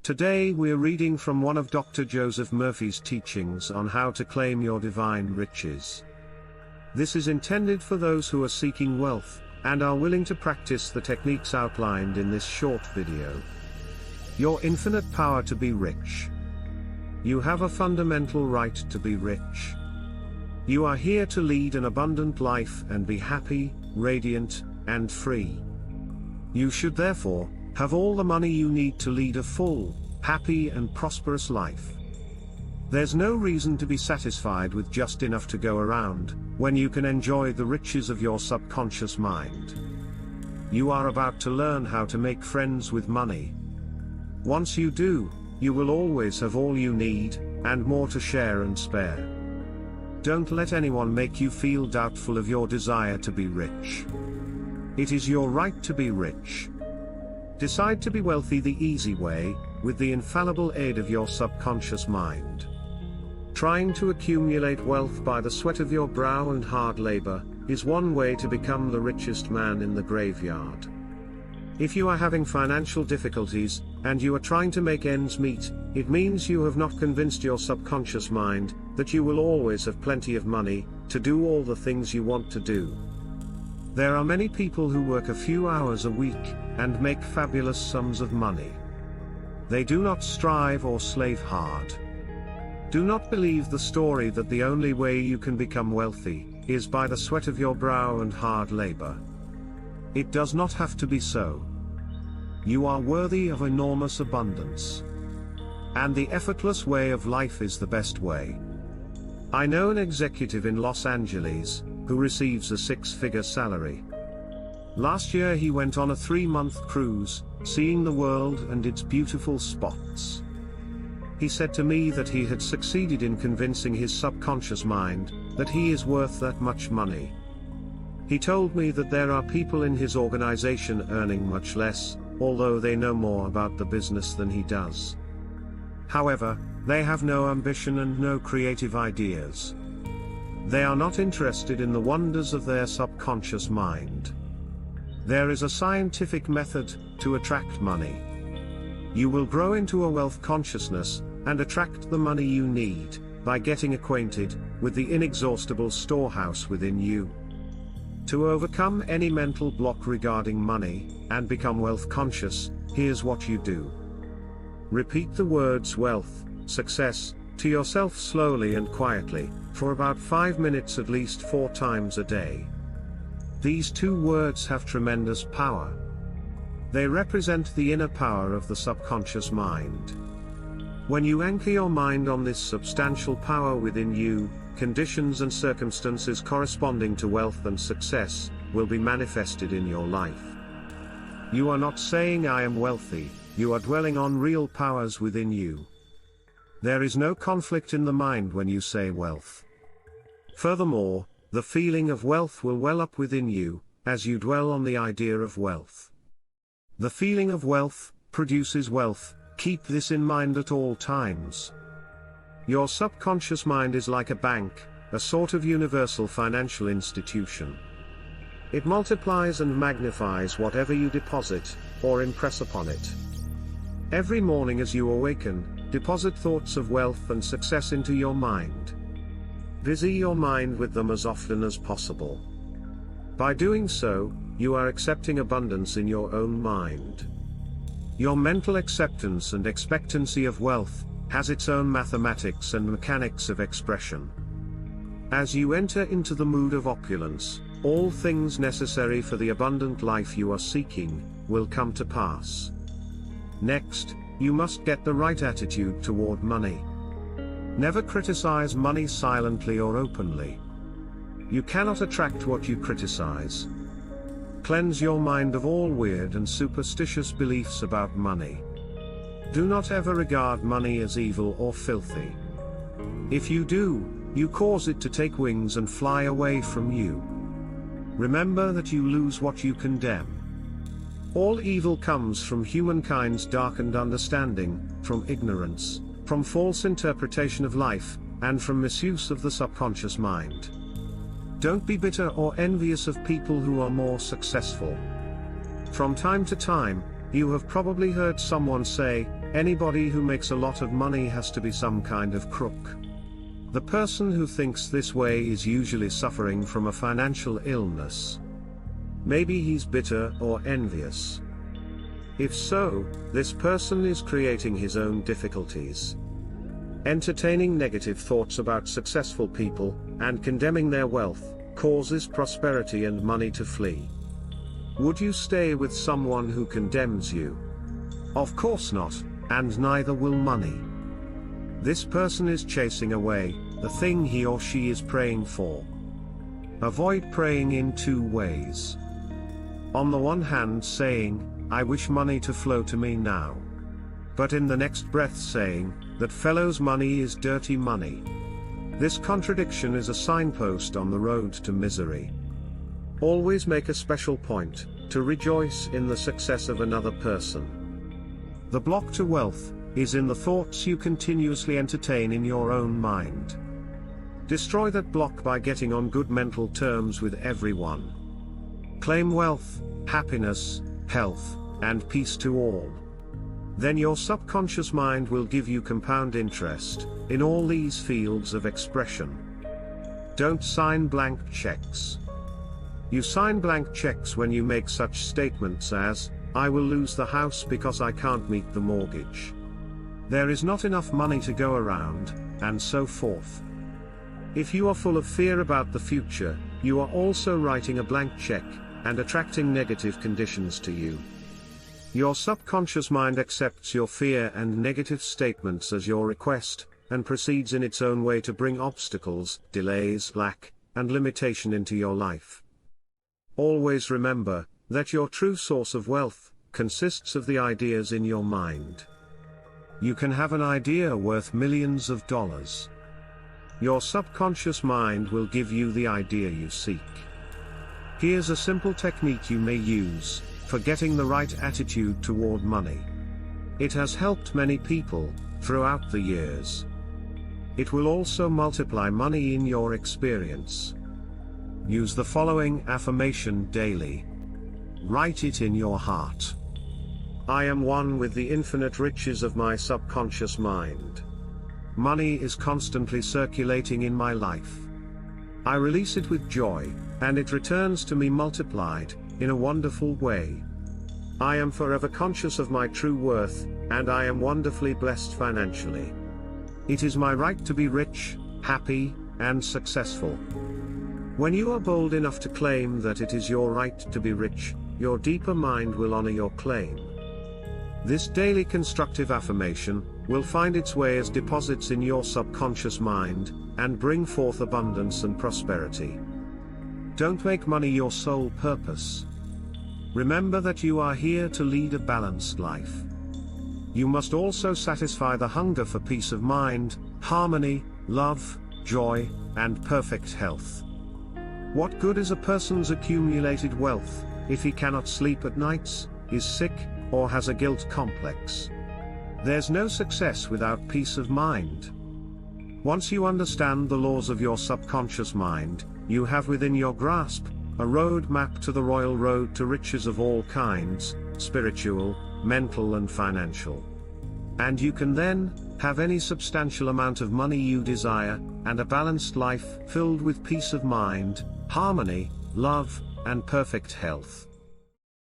Today we're reading from one of Dr. Joseph Murphy's teachings on how to claim your divine riches. This is intended for those who are seeking wealth, and are willing to practice the techniques outlined in this short video. Your infinite power to be rich. You have a fundamental right to be rich. You are here to lead an abundant life and be happy, radiant, and free. You should therefore have all the money you need to lead a full, happy and prosperous life. There's no reason to be satisfied with just enough to go around, when you can enjoy the riches of your subconscious mind. You are about to learn how to make friends with money. Once you do, you will always have all you need, and more to share and spare. Don't let anyone make you feel doubtful of your desire to be rich. It is your right to be rich. Decide to be wealthy the easy way, with the infallible aid of your subconscious mind. Trying to accumulate wealth by the sweat of your brow and hard labor, is one way to become the richest man in the graveyard. If you are having financial difficulties, and you are trying to make ends meet, it means you have not convinced your subconscious mind that you will always have plenty of money to do all the things you want to do. There are many people who work a few hours a week, and make fabulous sums of money. They do not strive or slave hard. Do not believe the story that the only way you can become wealthy is by the sweat of your brow and hard labor. It does not have to be so. You are worthy of enormous abundance. And the effortless way of life is the best way. I know an executive in Los Angeles who receives a six-figure salary. Last year he went on a 3-month cruise, seeing the world and its beautiful spots. He said to me that he had succeeded in convincing his subconscious mind that he is worth that much money. He told me that there are people in his organization earning much less, although they know more about the business than he does. However, they have no ambition and no creative ideas. They are not interested in the wonders of their subconscious mind. There is a scientific method to attract money. You will grow into a wealth consciousness, and attract the money you need, by getting acquainted with the inexhaustible storehouse within you. To overcome any mental block regarding money, and become wealth conscious, here's what you do. Repeat the words wealth, success, to yourself slowly and quietly, for about 5 minutes at least 4 times a day. These 2 words have tremendous power. They represent the inner power of the subconscious mind. When you anchor your mind on this substantial power within you, conditions and circumstances corresponding to wealth and success will be manifested in your life. You are not saying I am wealthy, you are dwelling on real powers within you. There is no conflict in the mind when you say wealth. Furthermore, the feeling of wealth will well up within you, as you dwell on the idea of wealth. The feeling of wealth produces wealth, keep this in mind at all times. Your subconscious mind is like a bank, a sort of universal financial institution. It multiplies and magnifies whatever you deposit, or impress upon it. Every morning as you awaken, deposit thoughts of wealth and success into your mind. Busy your mind with them as often as possible. By doing so, you are accepting abundance in your own mind. Your mental acceptance and expectancy of wealth has its own mathematics and mechanics of expression. As you enter into the mood of opulence, all things necessary for the abundant life you are seeking will come to pass. Next, you must get the right attitude toward money. Never criticize money silently or openly. You cannot attract what you criticize. Cleanse your mind of all weird and superstitious beliefs about money. Do not ever regard money as evil or filthy. If you do, you cause it to take wings and fly away from you. Remember that you lose what you condemn. All evil comes from humankind's darkened understanding, from ignorance, from false interpretation of life, and from misuse of the subconscious mind. Don't be bitter or envious of people who are more successful. From time to time, you have probably heard someone say, Anybody who makes a lot of money has to be some kind of crook. The person who thinks this way is usually suffering from a financial illness. Maybe he's bitter or envious. If so, this person is creating his own difficulties. Entertaining negative thoughts about successful people, and condemning their wealth, causes prosperity and money to flee. Would you stay with someone who condemns you? Of course not, and neither will money. This person is chasing away the thing he or she is praying for. Avoid praying in two ways. On the one hand saying, I wish money to flow to me now. But in the next breath saying, that fellow's money is dirty money. This contradiction is a signpost on the road to misery. Always make a special point to rejoice in the success of another person. The block to wealth is in the thoughts you continuously entertain in your own mind. Destroy that block by getting on good mental terms with everyone. Claim wealth, happiness, health, and peace to all. Then your subconscious mind will give you compound interest in all these fields of expression. Don't sign blank checks. You sign blank checks when you make such statements as, I will lose the house because I can't meet the mortgage. There is not enough money to go around, and so forth. If you are full of fear about the future, you are also writing a blank check, and attracting negative conditions to you. Your subconscious mind accepts your fear and negative statements as your request, and proceeds in its own way to bring obstacles, delays, lack, and limitation into your life. Always remember that your true source of wealth consists of the ideas in your mind. You can have an idea worth millions of dollars. Your subconscious mind will give you the idea you seek. Here's a simple technique you may use for getting the right attitude toward money. It has helped many people throughout the years. It will also multiply money in your experience. Use the following affirmation daily. Write it in your heart. I am one with the infinite riches of my subconscious mind. Money is constantly circulating in my life. I release it with joy, and it returns to me multiplied, in a wonderful way. I am forever conscious of my true worth, and I am wonderfully blessed financially. It is my right to be rich, happy, and successful. When you are bold enough to claim that it is your right to be rich, your deeper mind will honor your claim. This daily constructive affirmation will find its way as deposits in your subconscious mind, and bring forth abundance and prosperity. Don't make money your sole purpose. Remember that you are here to lead a balanced life. You must also satisfy the hunger for peace of mind, harmony, love, joy, and perfect health. What good is a person's accumulated wealth if he cannot sleep at nights, is sick, or has a guilt complex? There's no success without peace of mind. Once you understand the laws of your subconscious mind, you have within your grasp a road map to the royal road to riches of all kinds, spiritual, mental and financial. And you can then have any substantial amount of money you desire, and a balanced life filled with peace of mind, harmony, love, and perfect health.